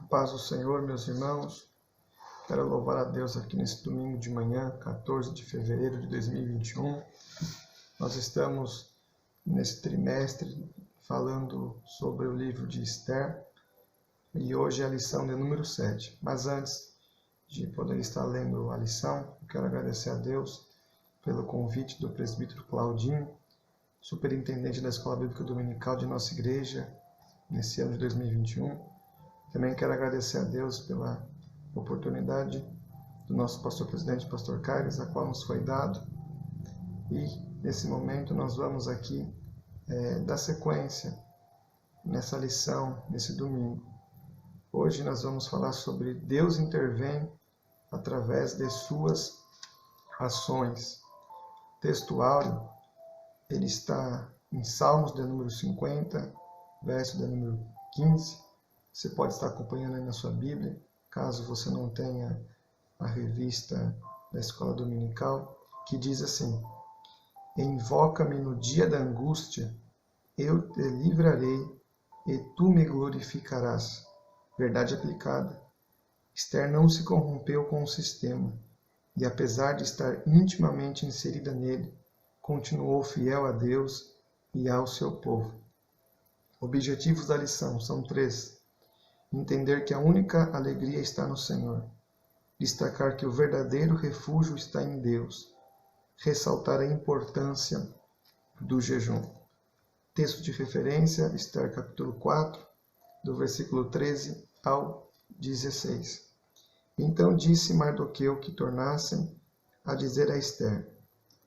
Paz do Senhor, meus irmãos. Quero louvar a Deus aqui nesse domingo de manhã, 14 de fevereiro de 2021. Nós estamos nesse trimestre falando sobre o livro de Esther e hoje é a lição de número 7. Mas antes de poder estar lendo a lição, eu quero agradecer a Deus pelo convite do presbítero Claudinho, superintendente da Escola Bíblica Dominical de nossa igreja, nesse ano de 2021. Também quero agradecer a Deus pela oportunidade do nosso pastor-presidente, pastor Caires, a qual nos foi dado. E, nesse momento, nós vamos aqui dar sequência nessa lição, nesse domingo. Hoje nós vamos falar sobre Deus intervém através de suas ações. O texto áureo, ele está em Salmos de número 50, verso de número 15. Você pode estar acompanhando aí na sua Bíblia, caso você não tenha a revista da Escola Dominical, que diz assim: Invoca-me no dia da angústia, eu te livrarei e tu me glorificarás. Verdade aplicada. Esther não se corrompeu com o sistema, e apesar de estar intimamente inserida nele, continuou fiel a Deus e ao seu povo. Objetivos da lição são 3. Entender que a única alegria está no Senhor. Destacar que o verdadeiro refúgio está em Deus. Ressaltar a importância do jejum. Texto de referência, Esther capítulo 4, do versículo 13 ao 16. Então disse Mardoqueu que tornassem a dizer a Esther: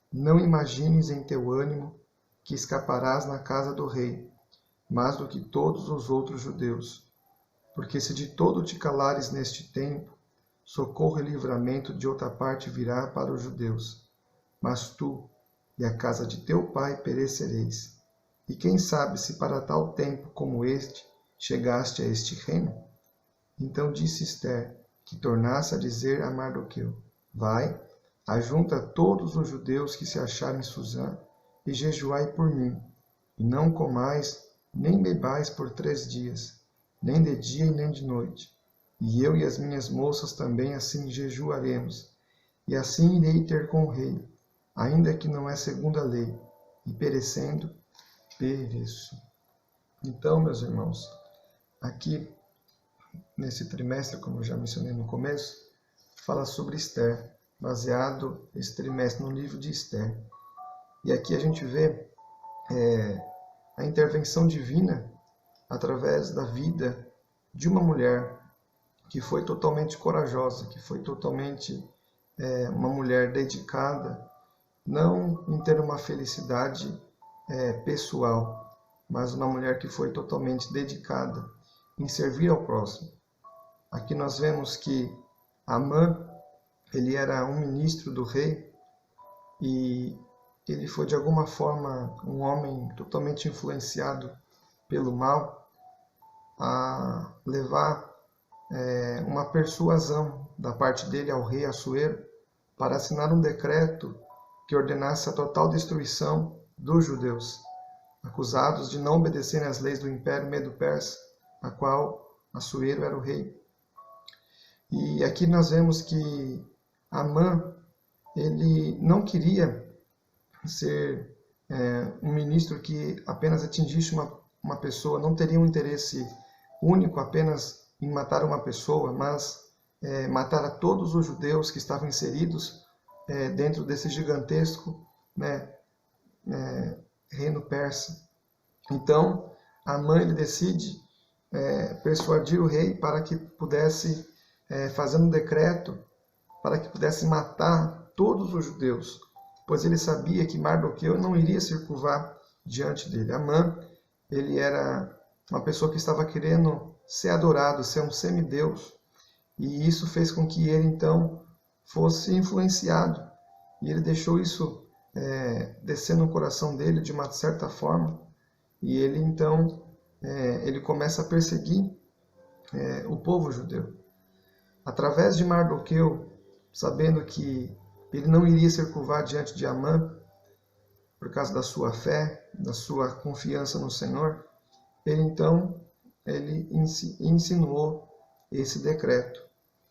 Não imagines em teu ânimo que escaparás na casa do rei, mais do que todos os outros judeus. Porque se de todo te calares neste tempo, socorro e livramento de outra parte virá para os judeus. Mas tu e a casa de teu pai perecereis. E quem sabe se para tal tempo como este chegaste a este reino? Então disse Esther, que tornasse a dizer a Mardoqueu: Vai, ajunta todos os judeus que se acharem em Susã, e jejuai por mim, e não comais nem bebais por 3 dias. Nem de dia e nem de noite. E eu e as minhas moças também assim jejuaremos. E assim irei ter com o rei, ainda que não é segundo a lei, e perecendo, pereço. Então, meus irmãos, aqui, nesse trimestre, como eu já mencionei no começo, fala sobre Esther, baseado esse trimestre no livro de Esther. E aqui a gente vê a intervenção divina através da vida de uma mulher que foi totalmente corajosa, que foi totalmente uma mulher dedicada, não em ter uma felicidade pessoal, mas uma mulher que foi totalmente dedicada em servir ao próximo. Aqui nós vemos que Amã, ele era um ministro do rei e ele foi de alguma forma um homem totalmente influenciado pelo mal, a levar uma persuasão da parte dele ao rei Assuero para assinar um decreto que ordenasse a total destruição dos judeus, acusados de não obedecerem às leis do Império Medo-Persa, a qual Assuero era o rei. E aqui nós vemos que Amã, ele não queria ser um ministro que apenas atingisse uma pessoa, não teria um interesse único apenas em matar uma pessoa, mas matar a todos os judeus que estavam inseridos dentro desse gigantesco reino persa. Então, Amã ele decide persuadir o rei para que pudesse fazer um decreto para que pudesse matar todos os judeus, pois ele sabia que Mardoqueu não iria se curvar diante dele. Amã, ele era uma pessoa que estava querendo ser adorado, ser um semideus. E isso fez com que ele, então, fosse influenciado. E ele deixou isso descer no coração dele de uma certa forma. E ele, então, ele começa a perseguir o povo judeu. Através de Mardoqueu, sabendo que ele não iria se curvar diante de Amã, por causa da sua fé, da sua confiança no Senhor, ele então insinuou esse decreto.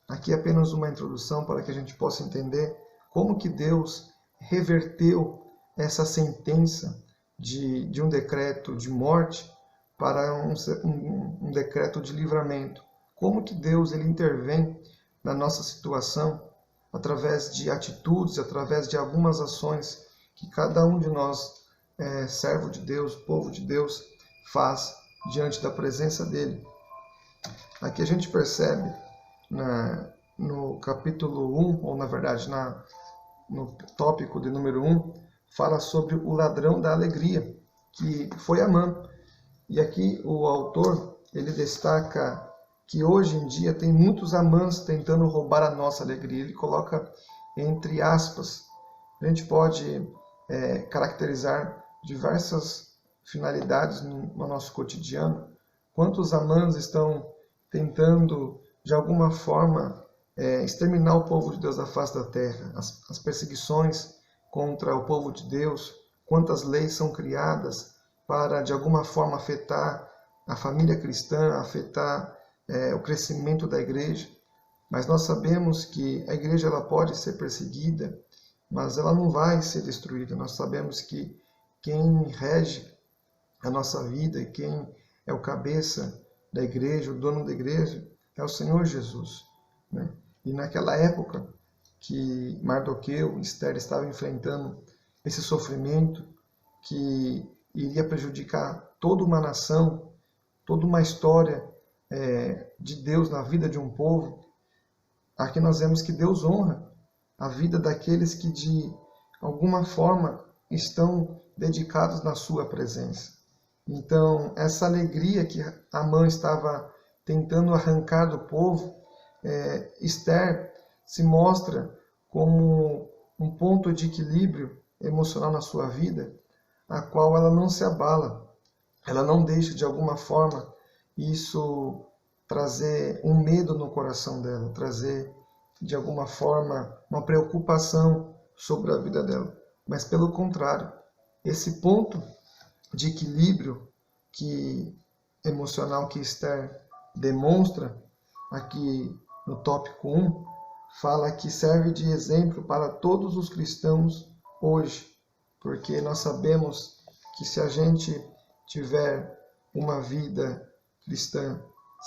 Aqui é apenas uma introdução para que a gente possa entender como que Deus reverteu essa sentença de um decreto de morte para um decreto de livramento. Como que Deus ele intervém na nossa situação através de atitudes, através de algumas ações que cada um de nós, servo de Deus, povo de Deus, faz diante da presença dele. Aqui a gente percebe no capítulo 1, ou na verdade no tópico de número 1, fala sobre o ladrão da alegria, que foi Amã. E aqui o autor ele destaca que hoje em dia tem muitos Amãs tentando roubar a nossa alegria. Ele coloca entre aspas. A gente pode caracterizar diversas finalidades no nosso cotidiano. Quantos Amãs estão tentando, de alguma forma, exterminar o povo de Deus da face da terra? As perseguições contra o povo de Deus, quantas leis são criadas para, de alguma forma, afetar a família cristã, afetar o crescimento da igreja. Mas nós sabemos que a igreja ela pode ser perseguida, mas ela não vai ser destruída. Nós sabemos que quem rege a nossa vida e quem é o cabeça da igreja, o dono da igreja, é o Senhor Jesus, né? E naquela época que Mardoqueu, Esther estavam enfrentando esse sofrimento que iria prejudicar toda uma nação, toda uma história de Deus na vida de um povo, aqui nós vemos que Deus honra a vida daqueles que de alguma forma estão dedicados na sua presença. Então, essa alegria que Amã estava tentando arrancar do povo, Esther se mostra como um ponto de equilíbrio emocional na sua vida, a qual ela não se abala, ela não deixa de alguma forma isso trazer um medo no coração dela, trazer de alguma forma uma preocupação sobre a vida dela. Mas pelo contrário, esse ponto de equilíbrio emocional que Esther demonstra aqui no tópico 1, fala que serve de exemplo para todos os cristãos hoje, porque nós sabemos que se a gente tiver uma vida cristã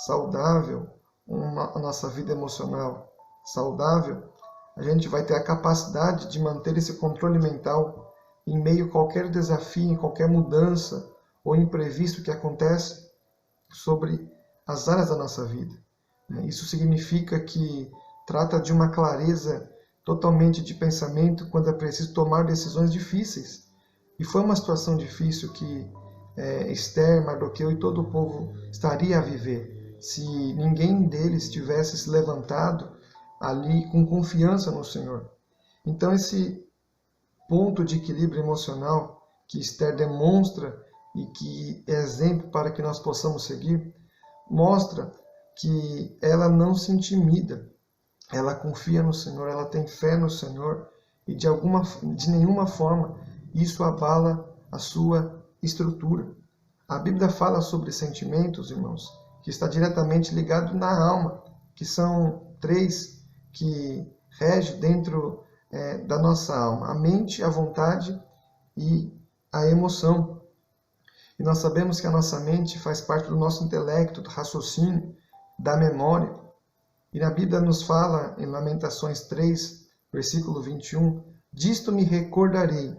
saudável, a nossa vida emocional saudável, a gente vai ter a capacidade de manter esse controle mental em meio a qualquer desafio, em qualquer mudança ou imprevisto que acontece sobre as áreas da nossa vida. Isso significa que trata de uma clareza totalmente de pensamento quando é preciso tomar decisões difíceis. E foi uma situação difícil que Esther, Mardoqueu e todo o povo estaria a viver se ninguém deles tivesse se levantado ali com confiança no Senhor. Então esse ponto de equilíbrio emocional que Esther demonstra e que é exemplo para que nós possamos seguir, mostra que ela não se intimida, ela confia no Senhor, ela tem fé no Senhor e de nenhuma forma isso abala a sua estrutura. A Bíblia fala sobre sentimentos, irmãos, que está diretamente ligado na alma, que são 3 que regem dentro da nossa alma: a mente, a vontade e a emoção. E nós sabemos que a nossa mente faz parte do nosso intelecto, do raciocínio, da memória. E na Bíblia nos fala, em Lamentações 3, versículo 21, disto me recordarei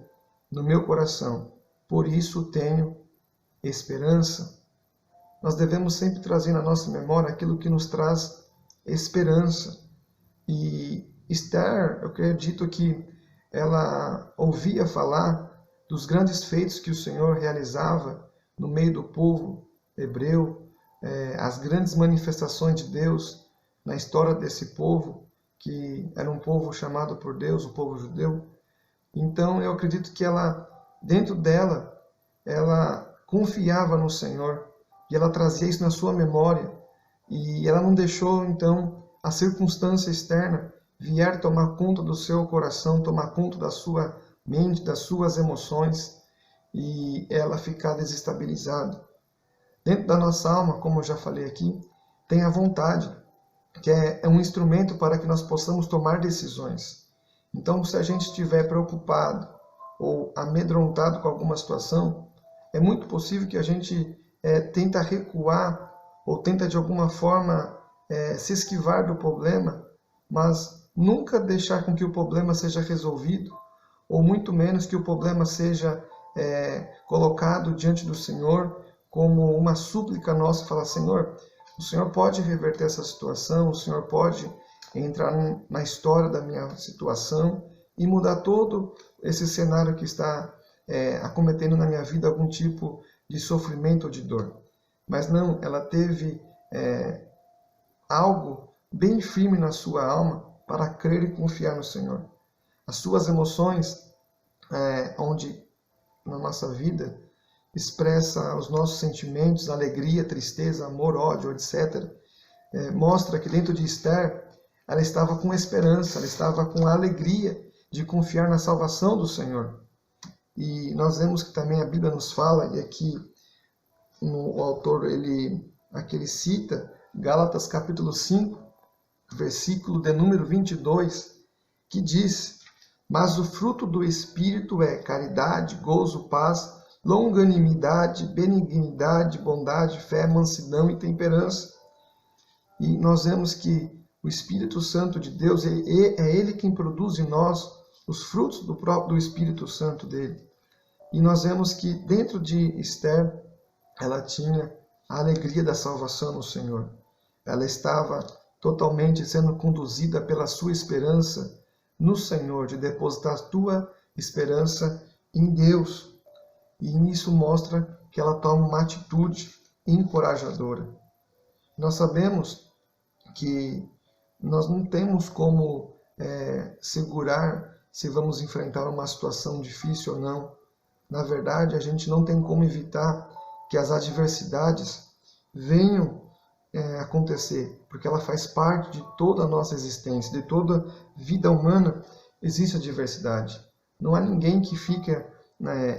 no meu coração, por isso tenho esperança. Nós devemos sempre trazer na nossa memória aquilo que nos traz esperança. E Esther, eu acredito que ela ouvia falar dos grandes feitos que o Senhor realizava no meio do povo hebreu, as grandes manifestações de Deus na história desse povo, que era um povo chamado por Deus, o povo judeu. Então eu acredito que ela, dentro dela, ela confiava no Senhor e ela trazia isso na sua memória e ela não deixou então a circunstância externa vier tomar conta do seu coração, tomar conta da sua mente, das suas emoções e ela ficar desestabilizada. Dentro da nossa alma, como eu já falei aqui, tem a vontade. que é um instrumento para que nós possamos tomar decisões. Então, se a gente estiver preocupado ou amedrontado com alguma situação, é muito possível que a gente tenta recuar ou tenta de alguma forma se esquivar do problema, mas nunca deixar com que o problema seja resolvido, ou muito menos que o problema seja colocado diante do Senhor como uma súplica nossa, falar: Senhor, o Senhor pode reverter essa situação, o Senhor pode entrar na história da minha situação e mudar todo esse cenário que está acometendo na minha vida algum tipo de sofrimento ou de dor. Mas não, ela teve algo bem firme na sua alma para crer e confiar no Senhor. As suas emoções, onde na nossa vida expressa os nossos sentimentos, alegria, tristeza, amor, ódio, etc., mostra que dentro de Esther, ela estava com esperança, ela estava com a alegria de confiar na salvação do Senhor. E nós vemos que também a Bíblia nos fala, e aqui o autor ele cita Gálatas capítulo 5, versículo de número 22, que diz: mas o fruto do Espírito é caridade, gozo, paz, longanimidade, benignidade, bondade, fé, mansidão e temperança. E nós vemos que o Espírito Santo de Deus, é Ele quem produz em nós os frutos do Espírito Santo dele. E nós vemos que dentro de Esther, ela tinha a alegria da salvação no Senhor. Ela estava totalmente sendo conduzida pela sua esperança no Senhor, de depositar a tua esperança em Deus. E nisso mostra que ela toma uma atitude encorajadora. Nós sabemos que nós não temos como segurar se vamos enfrentar uma situação difícil ou não. Na verdade, a gente não tem como evitar que as adversidades venham acontecer, porque ela faz parte de toda a nossa existência, de toda vida humana existe adversidade. Não há ninguém que fica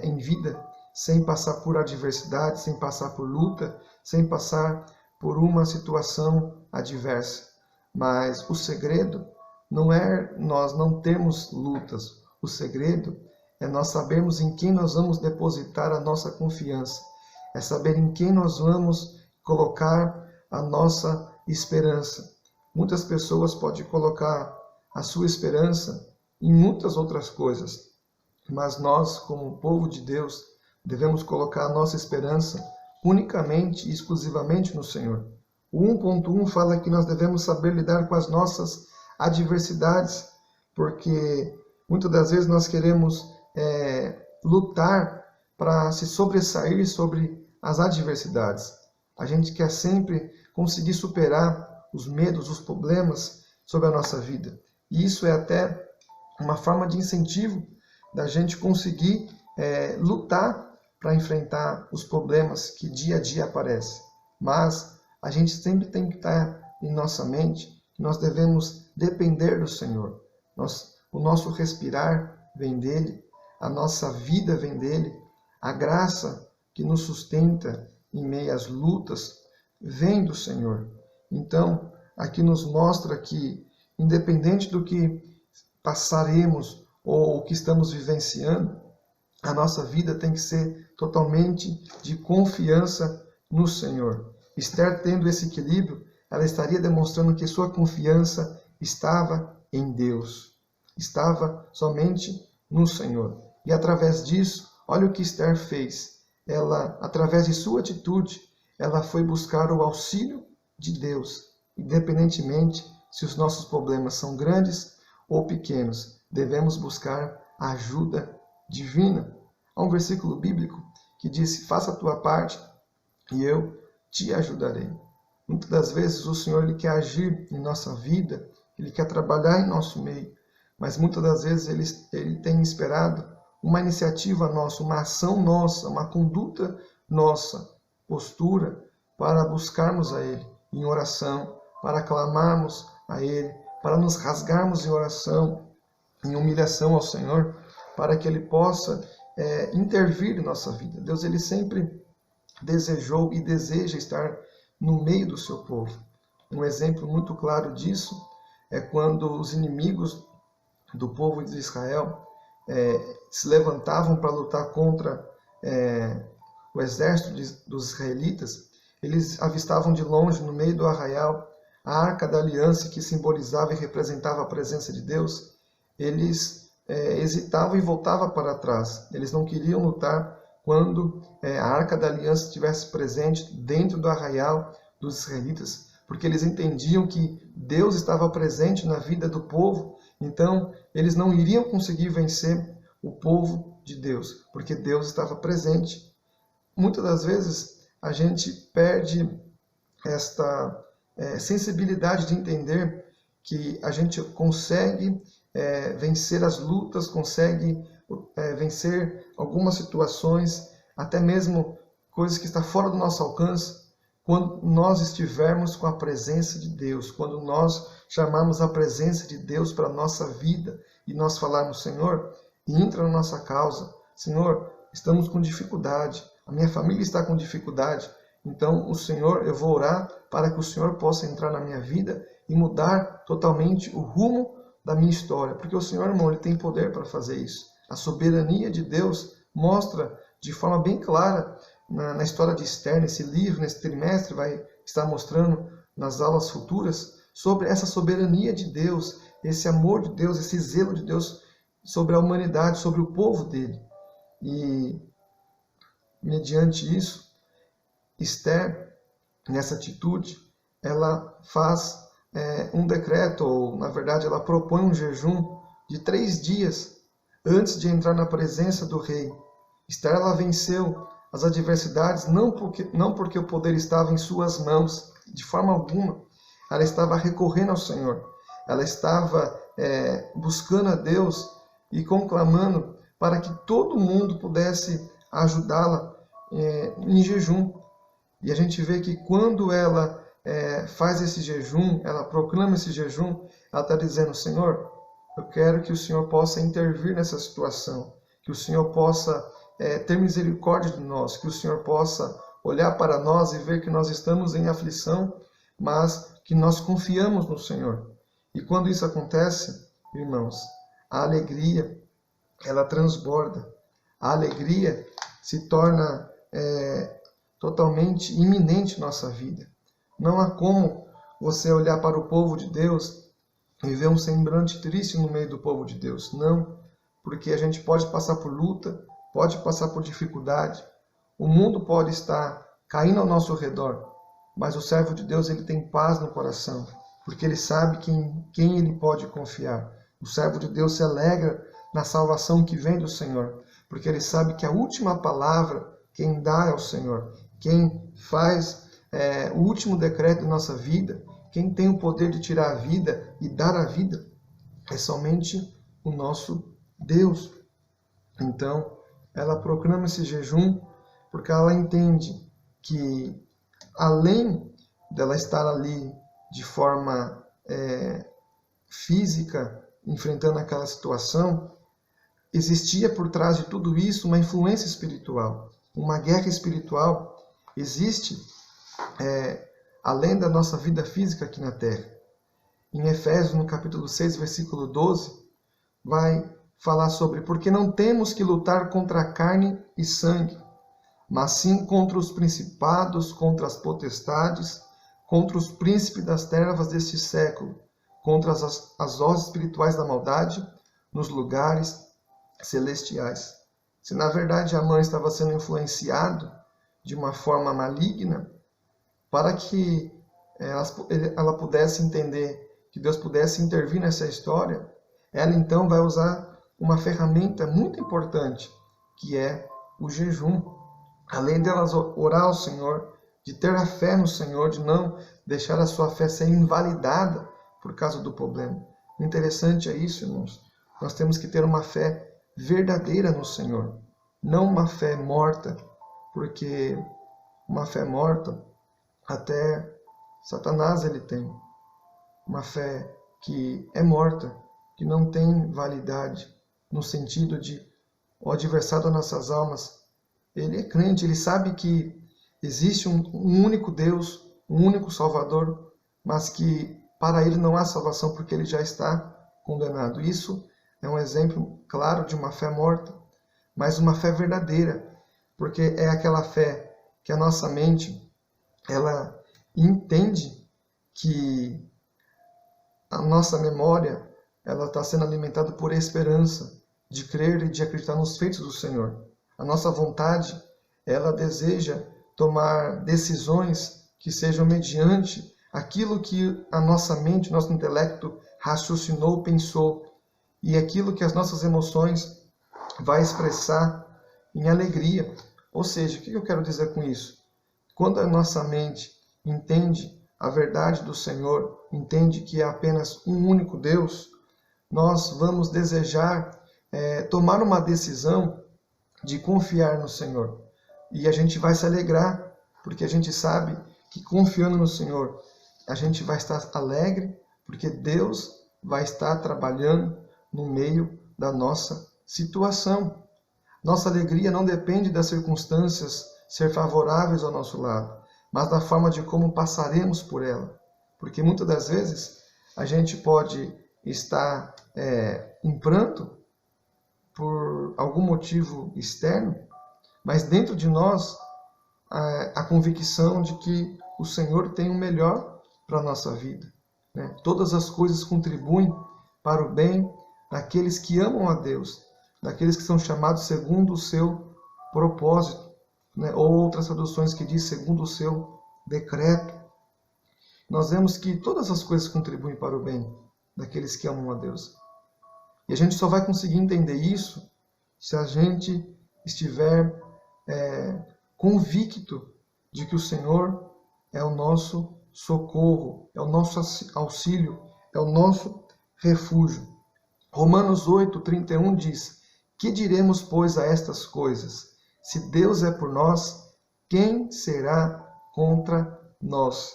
em vida sem passar por adversidade, sem passar por luta, sem passar por uma situação adversa. Mas o segredo não é nós não termos lutas. O segredo é nós sabermos em quem nós vamos depositar a nossa confiança. É saber em quem nós vamos colocar a nossa esperança. Muitas pessoas podem colocar a sua esperança em muitas outras coisas, mas nós, como povo de Deus, devemos colocar a nossa esperança unicamente e exclusivamente no Senhor. O 1.1 fala que nós devemos saber lidar com as nossas adversidades, porque muitas das vezes nós queremos lutar para se sobressair sobre as adversidades. A gente quer sempre conseguir superar os medos, os problemas sobre a nossa vida. E isso é até uma forma de incentivo da gente conseguir lutar para enfrentar os problemas que dia a dia aparecem. Mas a gente sempre tem que estar em nossa mente que nós devemos depender do Senhor. O nosso respirar vem dele, a nossa vida vem dele, a graça que nos sustenta em meio às lutas vem do Senhor. Então, aqui nos mostra que, independente do que passaremos ou o que estamos vivenciando, a nossa vida tem que ser totalmente de confiança no Senhor. Esther, tendo esse equilíbrio, ela estaria demonstrando que sua confiança estava em Deus, estava somente no Senhor. E através disso, olha o que Esther fez. Ela, através de sua atitude, ela foi buscar o auxílio de Deus, independentemente se os nossos problemas são grandes ou pequenos, devemos buscar a ajuda divina. Há um versículo bíblico que diz: faça a tua parte e eu te ajudarei. Muitas das vezes o Senhor ele quer agir em nossa vida, Ele quer trabalhar em nosso meio, mas muitas das vezes Ele tem esperado uma iniciativa nossa, uma ação nossa, uma conduta nossa, postura, para buscarmos a Ele em oração, para clamarmos a Ele, para nos rasgarmos em oração, em humilhação ao Senhor, para que Ele possa intervir em nossa vida. Deus ele sempre desejou e deseja estar no meio do seu povo. Um exemplo muito claro disso é quando os inimigos do povo de Israel se levantavam para lutar contra o exército dos israelitas. Eles avistavam de longe, no meio do arraial, a Arca da Aliança, que simbolizava e representava a presença de Deus. Eles hesitavam e voltavam para trás. Eles não queriam lutar quando a Arca da Aliança estivesse presente dentro do arraial dos israelitas, porque eles entendiam que Deus estava presente na vida do povo. Então, eles não iriam conseguir vencer o povo de Deus, porque Deus estava presente. Muitas das vezes, a gente perde esta sensibilidade de entender que a gente consegue vencer as lutas, consegue vencer algumas situações, até mesmo coisas que estão fora do nosso alcance, quando nós estivermos com a presença de Deus, quando nós chamarmos a presença de Deus para a nossa vida e nós falarmos: Senhor, entra na nossa causa. Senhor, estamos com dificuldade, a minha família está com dificuldade. Então, o Senhor, eu vou orar para que o Senhor possa entrar na minha vida e mudar totalmente o rumo da minha história. Porque o Senhor, irmão, Ele tem poder para fazer isso. A soberania de Deus mostra de forma bem clara na história de Esther, nesse livro, nesse trimestre, vai estar mostrando nas aulas futuras sobre essa soberania de Deus, esse amor de Deus, esse zelo de Deus sobre a humanidade, sobre o povo dele. E, mediante isso, Esther, nessa atitude, ela faz um decreto, ou na verdade ela propõe um jejum de 3 dias antes de entrar na presença do rei. Esther, ela venceu as adversidades não porque o poder estava em suas mãos, de forma alguma. Ela estava recorrendo ao Senhor, ela estava buscando a Deus e conclamando para que todo mundo pudesse ajudá-la em jejum. E a gente vê que quando ela faz esse jejum, ela proclama esse jejum, ela está dizendo: Senhor, eu quero que o Senhor possa intervir nessa situação, que o Senhor possa ter misericórdia de nós, que o Senhor possa olhar para nós e ver que nós estamos em aflição, mas que nós confiamos no Senhor. E quando isso acontece, irmãos, a alegria, ela transborda. A alegria se torna totalmente iminente em nossa vida. Não há como você olhar para o povo de Deus e ver um semblante triste no meio do povo de Deus. Não, porque a gente pode passar por luta, pode passar por dificuldade, o mundo pode estar caindo ao nosso redor, mas o servo de Deus, ele tem paz no coração, porque ele sabe quem ele pode confiar. O servo de Deus se alegra na salvação que vem do Senhor, porque ele sabe que a última palavra quem dá é o Senhor, quem faz o último decreto da nossa vida, quem tem o poder de tirar a vida e dar a vida, é somente o nosso Deus. Então, ela proclama esse jejum porque ela entende que, além dela estar ali de forma física, enfrentando aquela situação, existia por trás de tudo isso uma influência espiritual, uma guerra espiritual. Existe além da nossa vida física aqui na Terra. Em Efésios, no capítulo 6, versículo 12, vai falar sobre: porque não temos que lutar contra a carne e sangue, mas sim contra os principados, contra as potestades, contra os príncipes das trevas deste século, contra as hostes espirituais da maldade nos lugares celestiais. Se na verdade a mãe estava sendo influenciada de uma forma maligna, para que ela pudesse entender, que Deus pudesse intervir nessa história, ela então vai usar uma ferramenta muito importante, que é o jejum. Além delas orar ao Senhor, de ter a fé no Senhor, de não deixar a sua fé ser invalidada por causa do problema. O interessante é isso, irmãos. Nós temos que ter uma fé verdadeira no Senhor, não uma fé morta, porque uma fé morta, até Satanás ele tem. Uma fé que é morta, que não tem validade, no sentido de o adversário das nossas almas, ele é crente, ele sabe que existe um único Deus, um único Salvador, mas que para ele não há salvação porque ele já está condenado. Isso é um exemplo claro de uma fé morta, mas uma fé verdadeira, porque é aquela fé que a nossa mente ela entende que a nossa memória ela está sendo alimentada por esperança de crer e de acreditar nos feitos do Senhor. A nossa vontade ela deseja tomar decisões que sejam mediante aquilo que a nossa mente, nosso intelecto raciocinou, pensou, e aquilo que as nossas emoções vai expressar em alegria. Ou seja, o que eu quero dizer com isso? Quando a nossa mente entende a verdade do Senhor, entende que é apenas um único Deus, nós vamos desejar tomar uma decisão de confiar no Senhor. E a gente vai se alegrar, porque a gente sabe que confiando no Senhor, a gente vai estar alegre, porque Deus vai estar trabalhando no meio da nossa situação. Nossa alegria não depende das circunstâncias ser favoráveis ao nosso lado, mas da forma de como passaremos por ela. Porque muitas das vezes a gente pode estar em pranto por algum motivo externo, mas dentro de nós a convicção de que o Senhor tem o melhor para a nossa vida. Né? Todas as coisas contribuem para o bem daqueles que amam a Deus, daqueles que são chamados segundo o seu propósito, né? Ou outras traduções que diz segundo o seu decreto. Nós vemos que todas as coisas contribuem para o bem daqueles que amam a Deus. E a gente só vai conseguir entender isso se a gente estiver convicto de que o Senhor é o nosso socorro, é o nosso auxílio, é o nosso refúgio. Romanos 8:31 diz: que diremos, pois, a estas coisas? Se Deus é por nós, quem será contra nós?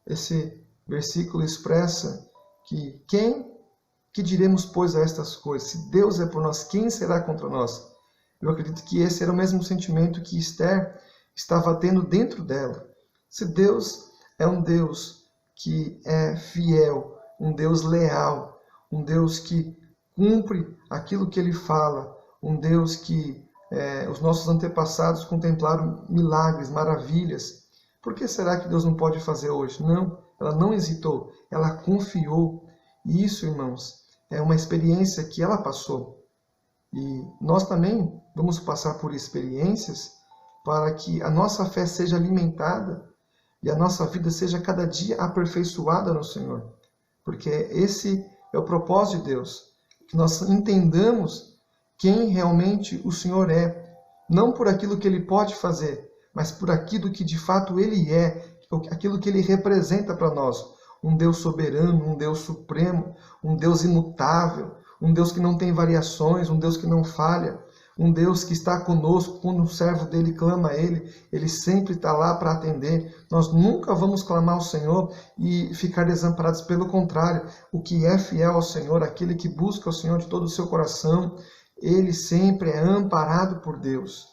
Esse versículo expressa que diremos, pois, a estas coisas? Se Deus é por nós, quem será contra nós? Eu acredito que esse era o mesmo sentimento que Esther estava tendo dentro dela. Se Deus é um Deus que é fiel, um Deus leal, um Deus que cumpre aquilo que Ele fala, um Deus que os nossos antepassados contemplaram milagres, maravilhas, por que será que Deus não pode fazer hoje? Não, ela não hesitou, ela confiou. E isso, irmãos, é uma experiência que ela passou. E nós também vamos passar por experiências para que a nossa fé seja alimentada e a nossa vida seja cada dia aperfeiçoada no Senhor. Porque esse é o propósito de Deus, que nós entendamos quem realmente o Senhor é, não por aquilo que Ele pode fazer, mas por aquilo que de fato Ele é, aquilo que Ele representa para nós. Um Deus soberano, um Deus supremo, um Deus imutável, um Deus que não tem variações, um Deus que não falha, um Deus que está conosco quando o servo dele clama a Ele, Ele sempre está lá para atender. Nós nunca vamos clamar ao Senhor e ficar desamparados, pelo contrário, o que é fiel ao Senhor, aquele que busca o Senhor de todo o seu coração, ele sempre é amparado por Deus.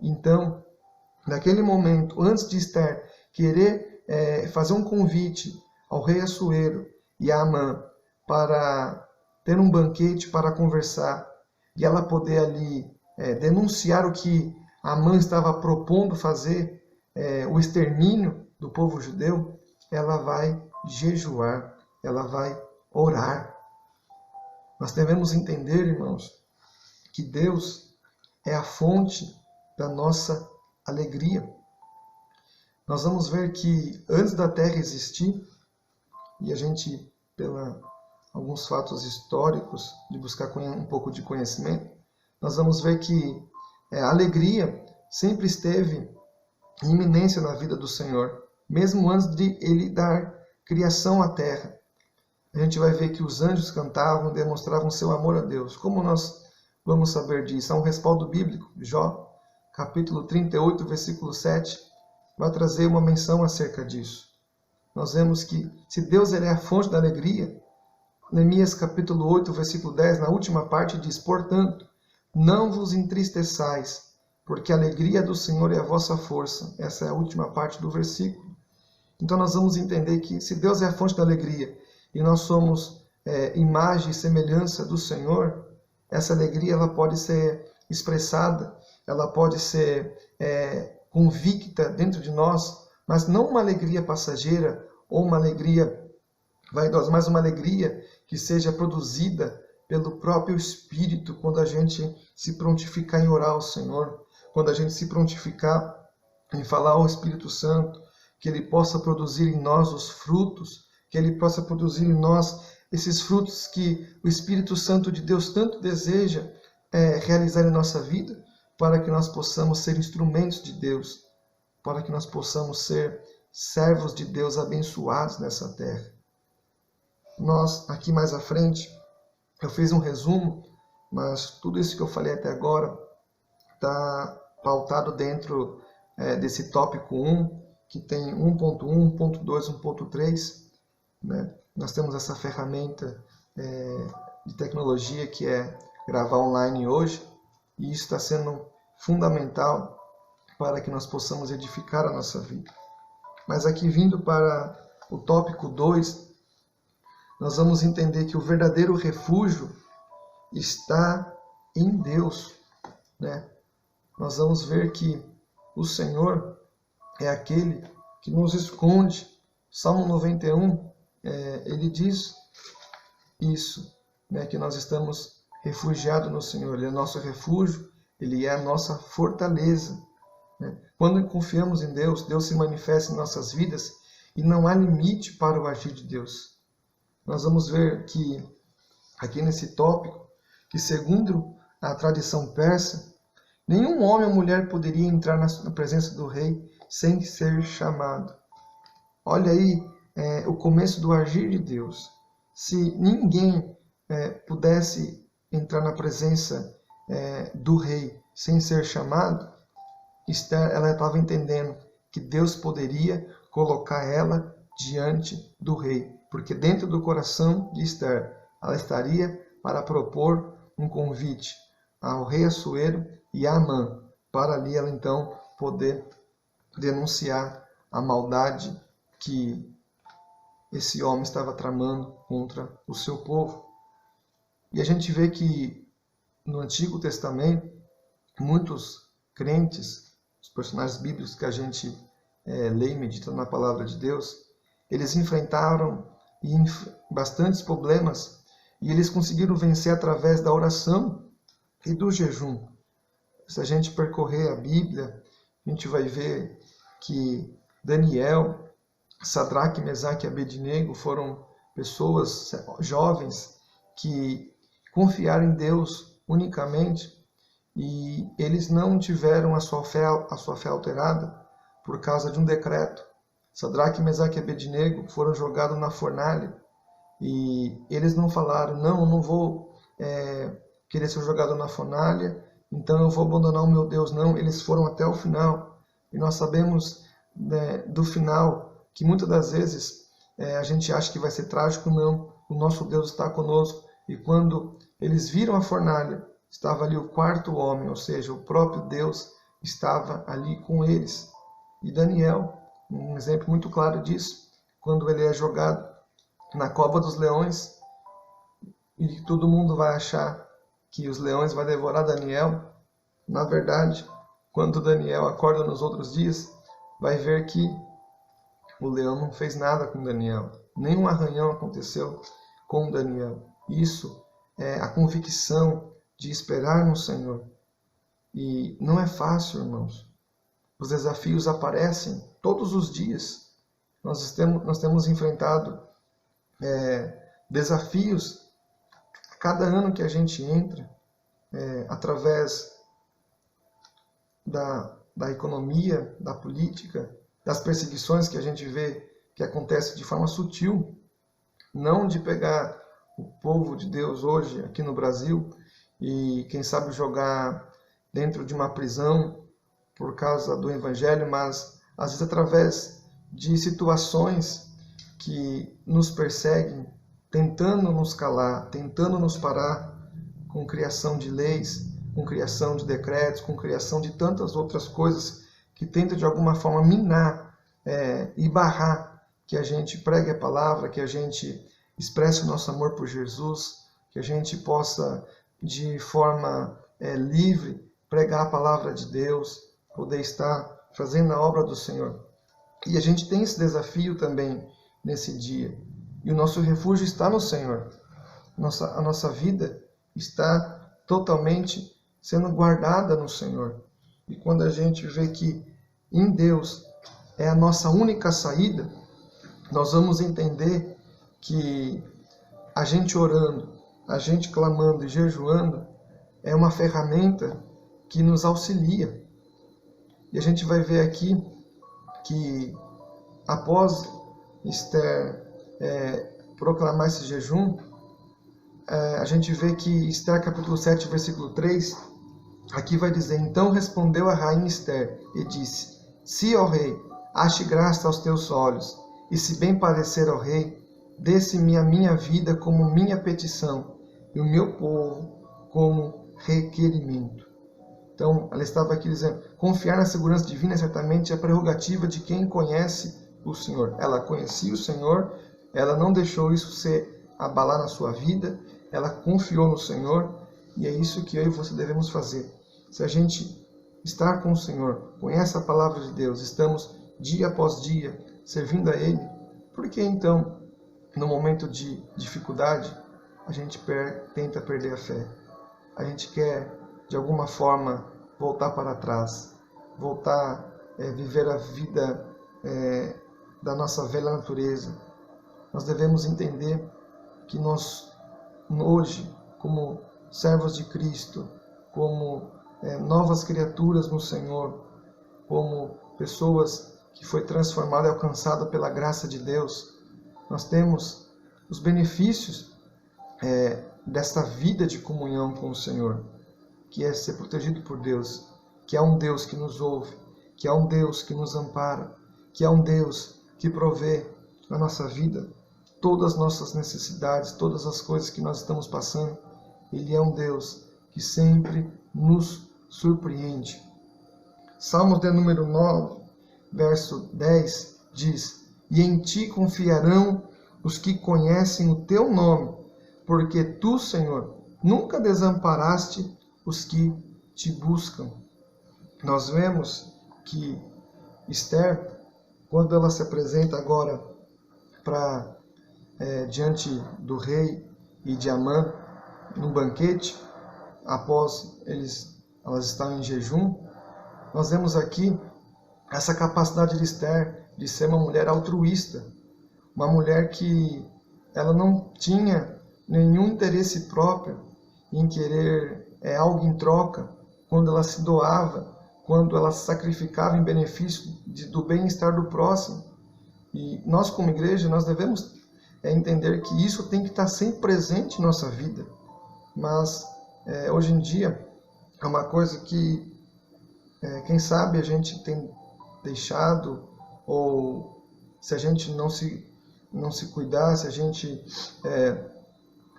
Então, naquele momento, antes de Esther querer fazer um convite ao rei Assuero e a Amã para ter um banquete para conversar e ela poder ali denunciar o que Amã estava propondo fazer, o extermínio do povo judeu, ela vai jejuar, ela vai orar. Nós devemos entender, irmãos, que Deus é a fonte da nossa alegria. Nós vamos ver que antes da terra existir, e a gente, pela alguns fatos históricos, de buscar um pouco de conhecimento, nós vamos ver que a alegria sempre esteve em iminência na vida do Senhor, mesmo antes de Ele dar criação à terra. A gente vai ver que os anjos cantavam, demonstravam seu amor a Deus. Como nós vamos saber disso? Há um respaldo bíblico. Jó, capítulo 38, versículo 7, vai trazer uma menção acerca disso. Nós vemos que se Deus é a fonte da alegria, Neemias capítulo 8, versículo 10, na última parte diz: portanto, não vos entristeçais, porque a alegria do Senhor é a vossa força. Essa é a última parte do versículo. Então nós vamos entender que se Deus é a fonte da alegria e nós somos imagem e semelhança do Senhor, essa alegria ela pode ser expressada, ela pode ser convicta dentro de nós, mas não uma alegria passageira ou uma alegria vaidosa, mas uma alegria que seja produzida pelo próprio Espírito quando a gente se prontificar em orar ao Senhor, quando a gente se prontificar em falar ao Espírito Santo, que Ele possa produzir em nós os frutos, que Ele possa produzir em nós esses frutos que o Espírito Santo de Deus tanto deseja realizar em nossa vida, para que nós possamos ser instrumentos de Deus, para que nós possamos ser servos de Deus abençoados nessa terra. Nós, aqui mais à frente, eu fiz um resumo, mas tudo isso que eu falei até agora está pautado dentro desse tópico 1, que tem 1.1, 1.2, 1.3. Né? Nós temos essa ferramenta de tecnologia que é gravar online hoje, e isso está sendo fundamental para que nós possamos edificar a nossa vida. Mas aqui, vindo para o tópico 2, nós vamos entender que o verdadeiro refúgio está em Deus. Né? Nós vamos ver que o Senhor é aquele que nos esconde. Salmo 91, ele diz isso, né? Que nós estamos refugiados no Senhor. Ele é nosso refúgio, Ele é a nossa fortaleza. Né? Quando confiamos em Deus, Deus se manifesta em nossas vidas e não há limite para o agir de Deus. Nós vamos ver que, aqui nesse tópico, que segundo a tradição persa, nenhum homem ou mulher poderia entrar na presença do rei sem ser chamado. Olha aí o começo do agir de Deus. Se ninguém pudesse entrar na presença do rei sem ser chamado, Esther, ela estava entendendo que Deus poderia colocar ela diante do rei, porque dentro do coração de Esther, ela estaria para propor um convite ao rei Assuero e a Amã, para ali ela então poder denunciar a maldade que esse homem estava tramando contra o seu povo. E a gente vê que no Antigo Testamento, muitos crentes, os personagens bíblicos que a gente lê e medita na palavra de Deus, eles enfrentaram bastantes problemas e eles conseguiram vencer através da oração e do jejum. Se a gente percorrer a Bíblia, a gente vai ver que Daniel, Sadraque, Mesaque e Abednego foram pessoas jovens que confiaram em Deus unicamente e eles não tiveram a sua fé alterada por causa de um decreto. Sadraque, Mesaque e Abednego foram jogados na fornalha e eles não falaram, não vou querer ser jogado na fornalha, então eu vou abandonar o meu Deus. Não, eles foram até o final. E nós sabemos do final que muitas das vezes a gente acha que vai ser trágico. Não, o nosso Deus está conosco. E quando eles viram a fornalha, estava ali o quarto homem, ou seja, o próprio Deus estava ali com eles. E Daniel, um exemplo muito claro disso, quando ele é jogado na cova dos leões, e todo mundo vai achar que os leões vão devorar Daniel. Na verdade, quando Daniel acorda nos outros dias, vai ver que o leão não fez nada com Daniel. Nenhum arranhão aconteceu com Daniel. Isso é a convicção de esperar no Senhor. E não é fácil, irmãos. Os desafios aparecem todos os dias. Nós temos enfrentado desafios cada ano que a gente entra, através da economia, da política, das perseguições que a gente vê que acontece de forma sutil, não de pegar o povo de Deus hoje aqui no Brasil e quem sabe jogar dentro de uma prisão por causa do Evangelho, mas às vezes através de situações que nos perseguem, tentando nos calar, tentando nos parar, com criação de leis, com criação de decretos, com criação de tantas outras coisas que tentam de alguma forma minar e barrar que a gente pregue a palavra, que a gente expresse o nosso amor por Jesus, que a gente possa, de forma livre, pregar a palavra de Deus, poder estar fazendo a obra do Senhor. E a gente tem esse desafio também nesse dia. E o nosso refúgio está no Senhor. A nossa vida está totalmente sendo guardada no Senhor. E quando a gente vê que em Deus é a nossa única saída, nós vamos entender que a gente orando, a gente clamando e jejuando é uma ferramenta que nos auxilia. E a gente vai ver aqui que após Esther proclamar esse jejum, a gente vê que Esther capítulo 7, versículo 3, aqui vai dizer: então respondeu a rainha Esther e disse: se, ó rei, ache graça aos teus olhos, e se bem parecer ao rei, desse-me a minha vida como minha petição, e o meu povo como requerimento. Então, ela estava aqui dizendo, confiar na segurança divina é certamente a prerrogativa de quem conhece o Senhor. Ela conhecia o Senhor, ela não deixou isso abalar na sua vida, ela confiou no Senhor, e é isso que eu e você devemos fazer. Se a gente estar com o Senhor, conhece a palavra de Deus, estamos dia após dia servindo a Ele, por que então, no momento de dificuldade, a gente tenta perder a fé? A gente quer, de alguma forma, voltar para trás, voltar a viver a vida da nossa velha natureza. Nós devemos entender que nós, hoje, como servos de Cristo, como novas criaturas no Senhor, como pessoas que foi transformada e alcançada pela graça de Deus, nós temos os benefícios dessa vida de comunhão com o Senhor, que é ser protegido por Deus, que é um Deus que nos ouve, que é um Deus que nos ampara, que é um Deus que provê na nossa vida todas as nossas necessidades, todas as coisas que nós estamos passando. Ele é um Deus que sempre nos surpreende. Salmos de número 9, verso 10 diz: e em ti confiarão os que conhecem o teu nome, porque tu, Senhor, nunca desamparaste os que te buscam. Nós vemos que Esther, quando ela se apresenta agora diante do rei e de Amã, no banquete, após elas estão em jejum, nós vemos aqui essa capacidade de Esther de ser uma mulher altruísta, uma mulher que ela não tinha nenhum interesse próprio em querer algo em troca, quando ela se doava, quando ela se sacrificava em benefício do bem-estar do próximo. E nós, como igreja, nós devemos entender que isso tem que estar sempre presente em nossa vida. Mas, hoje em dia, é uma coisa que, quem sabe, a gente tem deixado, ou se a gente não se cuidar, se a gente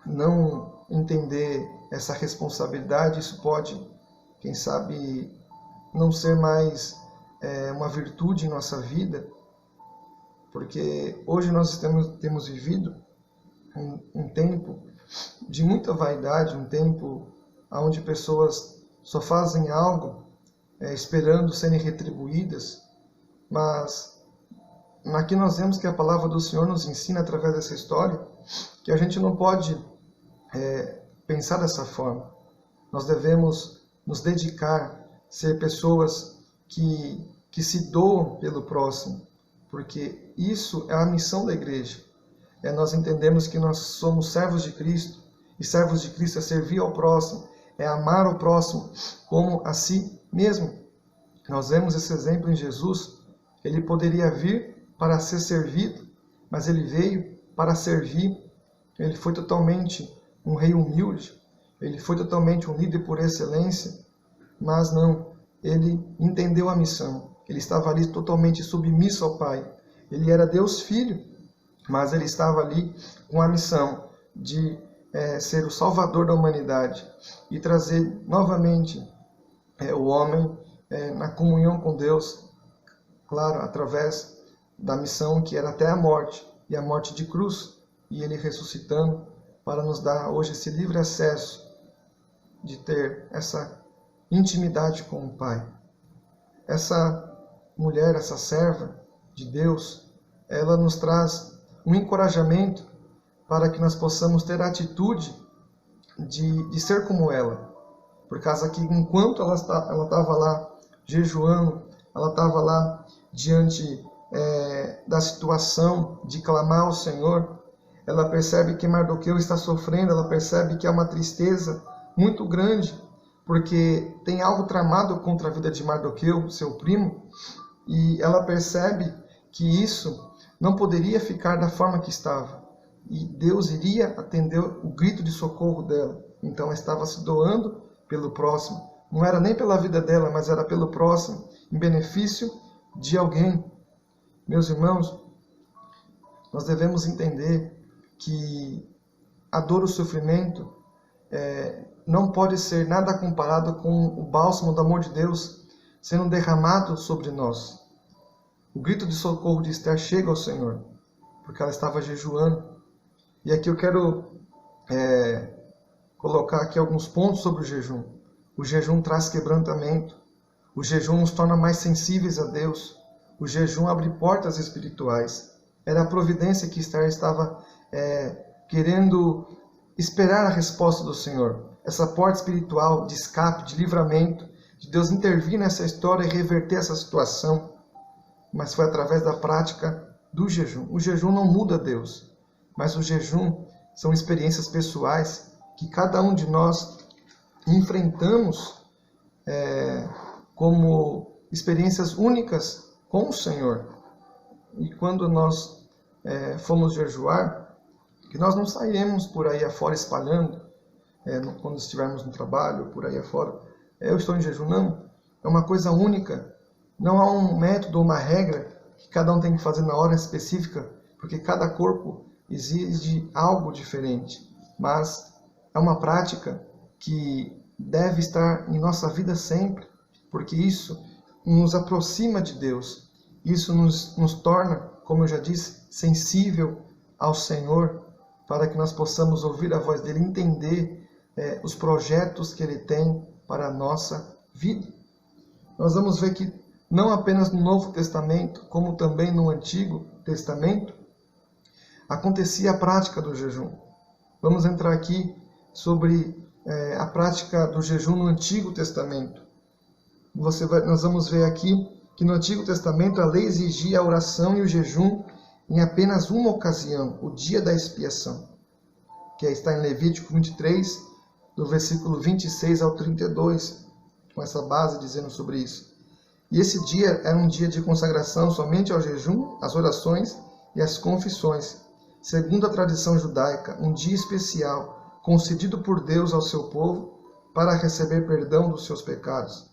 não entender essa responsabilidade, isso pode, quem sabe, não ser mais uma virtude em nossa vida, porque hoje nós temos vivido um tempo de muita vaidade, um tempo onde pessoas só fazem algo esperando serem retribuídas, mas aqui nós vemos que a palavra do Senhor nos ensina através dessa história que a gente não pode pensar dessa forma. Nós devemos nos dedicar, ser pessoas que se doam pelo próximo, porque isso é a missão da igreja. Nós entendemos que nós somos servos de Cristo, e servos de Cristo é servir ao próximo, é amar o próximo como a si mesmo. Nós vemos esse exemplo em Jesus. Ele poderia vir para ser servido, mas ele veio para servir. Ele foi totalmente um rei humilde, ele foi totalmente um líder por excelência, mas não, ele entendeu a missão. Ele estava ali totalmente submisso ao Pai. Ele era Deus Filho, mas ele estava ali com a missão de ser o Salvador da humanidade e trazer novamente o homem na comunhão com Deus, claro, através da missão que era até a morte, e a morte de cruz, e ele ressuscitando para nos dar hoje esse livre acesso de ter essa intimidade com o Pai. Essa mulher, essa serva de Deus, ela nos traz um encorajamento para que nós possamos ter a atitude de ser como ela. Por causa que enquanto ela estava lá jejuando, ela estava lá diante da situação de clamar ao Senhor, ela percebe que Mardoqueu está sofrendo, ela percebe que há uma tristeza muito grande, porque tem algo tramado contra a vida de Mardoqueu, seu primo, e ela percebe que isso não poderia ficar da forma que estava, e Deus iria atender o grito de socorro dela. Então ela estava se doando pelo próximo, não era nem pela vida dela, mas era pelo próximo, em benefício de alguém. Meus irmãos, nós devemos entender que a dor e o sofrimento não pode ser nada comparado com o bálsamo do amor de Deus sendo derramado sobre nós. O grito de socorro de Esther chega ao Senhor, porque ela estava jejuando. E aqui eu quero colocar aqui alguns pontos sobre o jejum. O jejum traz quebrantamento. O jejum nos torna mais sensíveis a Deus. O jejum abre portas espirituais. Era a providência que Esther estava querendo esperar a resposta do Senhor. Essa porta espiritual de escape, de livramento, de Deus intervir nessa história e reverter essa situação. Mas foi através da prática do jejum. O jejum não muda Deus, mas o jejum são experiências pessoais que cada um de nós enfrentamos como experiências únicas com o Senhor. E quando nós fomos jejuar, que nós não saímos por aí afora espalhando, quando estivermos no trabalho, por aí afora, eu estou em jejum, não. É uma coisa única. Não há um método ou uma regra que cada um tem que fazer na hora específica, porque cada corpo exige algo diferente. Mas é uma prática que deve estar em nossa vida sempre, porque isso nos aproxima de Deus. Isso nos torna, como eu já disse, sensível ao Senhor, para que nós possamos ouvir a voz dele, entender os projetos que ele tem para a nossa vida. Nós vamos ver que não apenas no Novo Testamento, como também no Antigo Testamento, acontecia a prática do jejum. Vamos entrar aqui sobre a prática do jejum no Antigo Testamento. Nós vamos ver aqui que no Antigo Testamento a lei exigia a oração e o jejum em apenas uma ocasião, o dia da expiação, que está em Levítico 23, do versículo 26 ao 32, com essa base dizendo sobre isso. E esse dia era um dia de consagração somente ao jejum, às orações e às confissões. Segundo a tradição judaica, um dia especial, concedido por Deus ao seu povo para receber perdão dos seus pecados.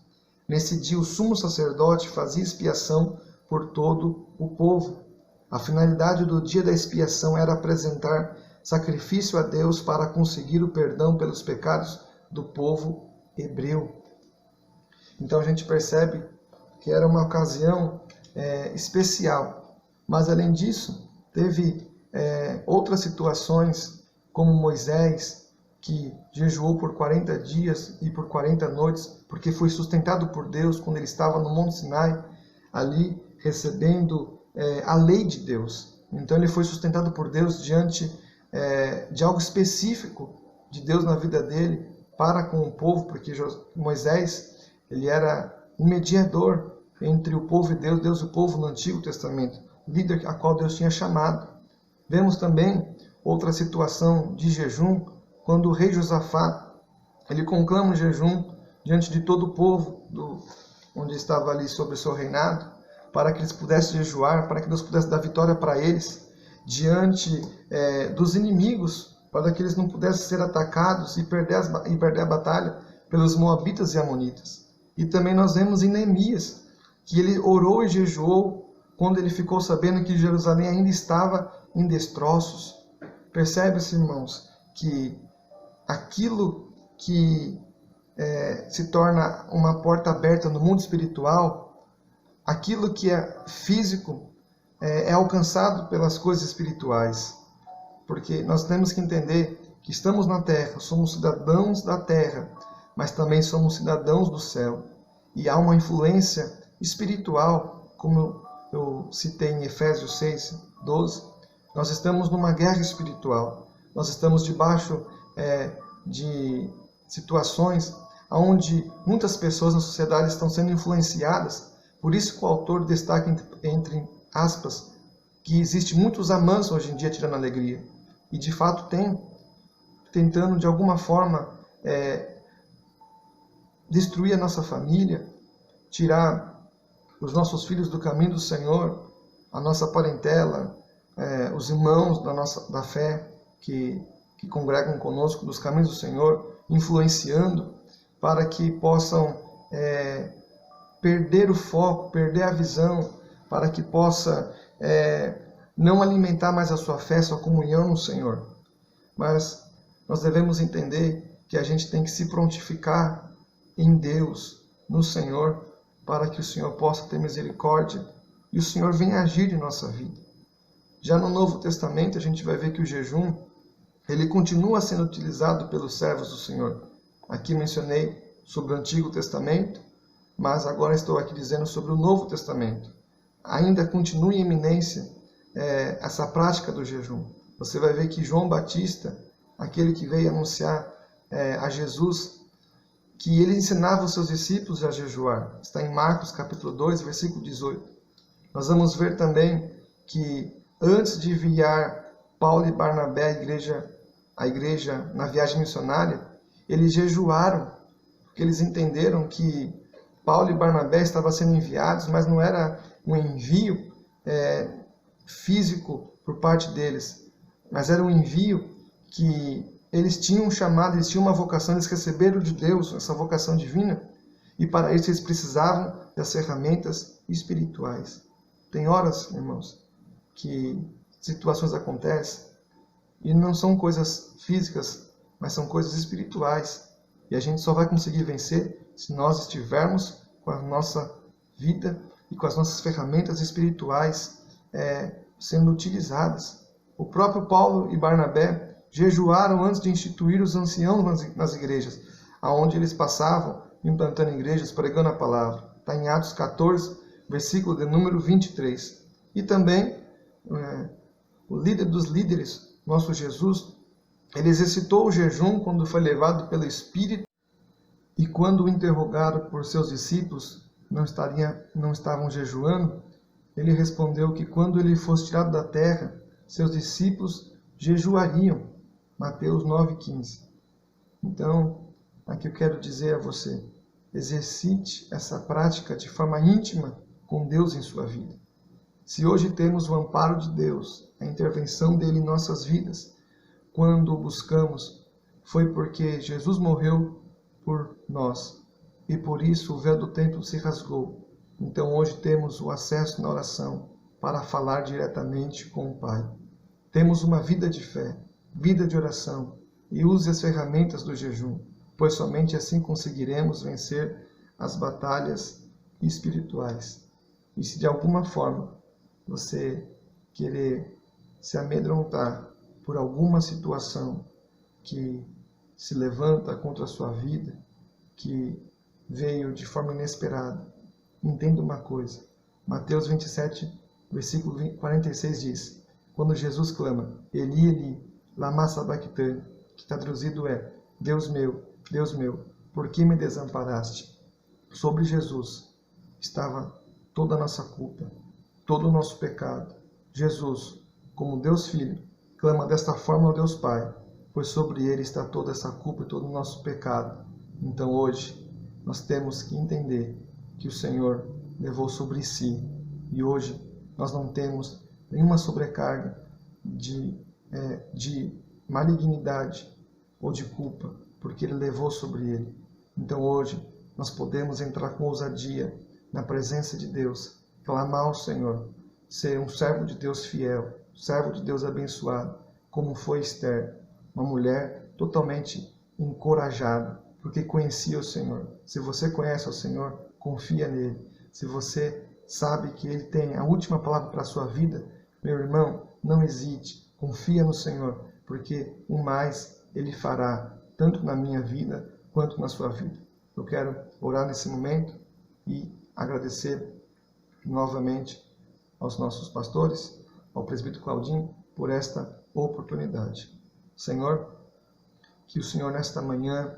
Nesse dia, o sumo sacerdote fazia expiação por todo o povo. A finalidade do dia da expiação era apresentar sacrifício a Deus para conseguir o perdão pelos pecados do povo hebreu. Então a gente percebe que era uma ocasião especial. Mas além disso, teve outras situações, como Moisés, que jejuou por 40 dias e por 40 noites, porque foi sustentado por Deus quando ele estava no Monte Sinai, ali recebendo a lei de Deus. Então ele foi sustentado por Deus diante de algo específico de Deus na vida dele para com o povo, porque Moisés ele era um mediador entre o povo e Deus, Deus e o povo no Antigo Testamento, líder a qual Deus tinha chamado. Vemos também outra situação de jejum, quando o rei Josafá ele conclama um jejum diante de todo o povo onde estava ali sobre o seu reinado, para que eles pudessem jejuar, para que Deus pudesse dar vitória para eles diante dos inimigos, para que eles não pudessem ser atacados e perder a batalha pelos moabitas e amonitas. E também nós vemos em Neemias que ele orou e jejuou quando ele ficou sabendo que Jerusalém ainda estava em destroços. Percebe-se, irmãos, que aquilo que se torna uma porta aberta no mundo espiritual, aquilo que é físico, é alcançado pelas coisas espirituais. Porque nós temos que entender que estamos na terra, somos cidadãos da terra, mas também somos cidadãos do céu. E há uma influência espiritual, como eu citei em Efésios 6, 12. Nós estamos numa guerra espiritual. Nós estamos debaixo de situações onde muitas pessoas na sociedade estão sendo influenciadas. Por isso que o autor destaca, entre aspas, que existe muitos amansos hoje em dia tirando alegria. E de fato tem, tentando de alguma forma destruir a nossa família, tirar os nossos filhos do caminho do Senhor, a nossa parentela, os irmãos da fé que congregam conosco dos caminhos do Senhor, influenciando para que possam perder o foco, perder a visão, para que possa não alimentar mais a sua fé, sua comunhão no Senhor. Mas nós devemos entender que a gente tem que se prontificar em Deus, no Senhor, para que o Senhor possa ter misericórdia e o Senhor venha agir em nossa vida. Já no Novo Testamento a gente vai ver que o jejum, ele continua sendo utilizado pelos servos do Senhor. Aqui mencionei sobre o Antigo Testamento, mas agora estou aqui dizendo sobre o Novo Testamento. Ainda continua em eminência essa prática do jejum. Você vai ver que João Batista, aquele que veio anunciar a Jesus, que ele ensinava os seus discípulos a jejuar. Está em Marcos capítulo 2, versículo 18. Nós vamos ver também que antes de enviar Paulo e Barnabé à igreja na viagem missionária, eles jejuaram, porque eles entenderam que Paulo e Barnabé estavam sendo enviados, mas não era um envio físico por parte deles, mas era um envio que eles tinham um chamado, eles tinham uma vocação, eles receberam de Deus essa vocação divina, e para isso eles precisavam das ferramentas espirituais. Tem horas, irmãos, que situações acontecem e não são coisas físicas, mas são coisas espirituais. E a gente só vai conseguir vencer se nós estivermos com a nossa vida e com as nossas ferramentas espirituais sendo utilizadas. O próprio Paulo e Barnabé jejuaram antes de instituir os anciãos nas igrejas, aonde eles passavam, implantando igrejas, pregando a palavra. Está em Atos 14, versículo de número 23. E também o líder dos líderes, nosso Jesus, ele exercitou o jejum quando foi levado pelo Espírito, e quando o interrogaram por seus discípulos, não estavam jejuando, ele respondeu que quando ele fosse tirado da terra, seus discípulos jejuariam. Mateus 9,15. Então, aqui eu quero dizer a você, exercite essa prática de forma íntima com Deus em sua vida. Se hoje temos o amparo de Deus, a intervenção dele em nossas vidas, quando o buscamos, foi porque Jesus morreu por nós, e por isso o véu do templo se rasgou. Então hoje temos o acesso na oração para falar diretamente com o Pai. Temos uma vida de fé, vida de oração, e use as ferramentas do jejum, pois somente assim conseguiremos vencer as batalhas espirituais. E se de alguma forma você querer se amedrontar por alguma situação que se levanta contra a sua vida, que veio de forma inesperada, entenda uma coisa. Mateus 27, versículo 46 diz: quando Jesus clama, Eli, Eli, lama sabachthani, que traduzido é: Deus meu, por que me desamparaste? Sobre Jesus estava toda a nossa culpa, todo o nosso pecado. Jesus, como Deus Filho, clama desta forma ao Deus Pai, pois sobre ele está toda essa culpa e todo o nosso pecado. Então hoje nós temos que entender que o Senhor levou sobre si, e hoje nós não temos nenhuma sobrecarga de malignidade ou de culpa, porque ele levou sobre ele. Então hoje nós podemos entrar com ousadia na presença de Deus, clamar ao Senhor, ser um servo de Deus fiel, servo de Deus abençoado, como foi Esther, uma mulher totalmente encorajada, porque conhecia o Senhor. Se você conhece o Senhor, confia nele. Se você sabe que Ele tem a última palavra para a sua vida, meu irmão, não hesite, confia no Senhor, porque o mais Ele fará, tanto na minha vida quanto na sua vida. Eu quero orar nesse momento e agradecer novamente aos nossos pastores, ao presbítero Claudinho, por esta oportunidade. Senhor, que o Senhor nesta manhã,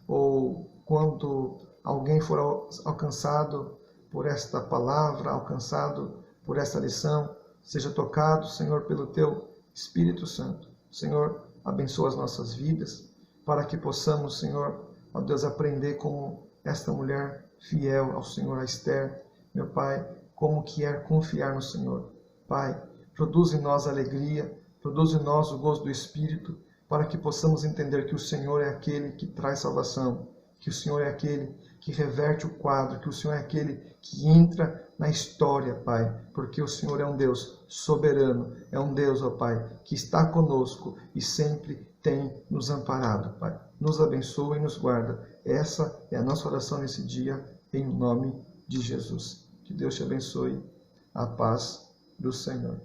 ou quando alguém for alcançado por esta palavra, alcançado por esta lição, seja tocado, Senhor, pelo Teu Espírito Santo. Senhor, abençoa as nossas vidas, para que possamos, Senhor, ó Deus, aprender como esta mulher fiel ao Senhor, a Esther, meu Pai, como que é confiar no Senhor. Pai, produz em nós alegria, produz em nós o gozo do Espírito, para que possamos entender que o Senhor é aquele que traz salvação, que o Senhor é aquele que reverte o quadro, que o Senhor é aquele que entra na história, Pai, porque o Senhor é um Deus soberano, é um Deus, ó Pai, que está conosco e sempre tem nos amparado, Pai. Nos abençoa e nos guarda. Essa é a nossa oração nesse dia, em nome de Jesus. Que Deus te abençoe. A paz do Senhor.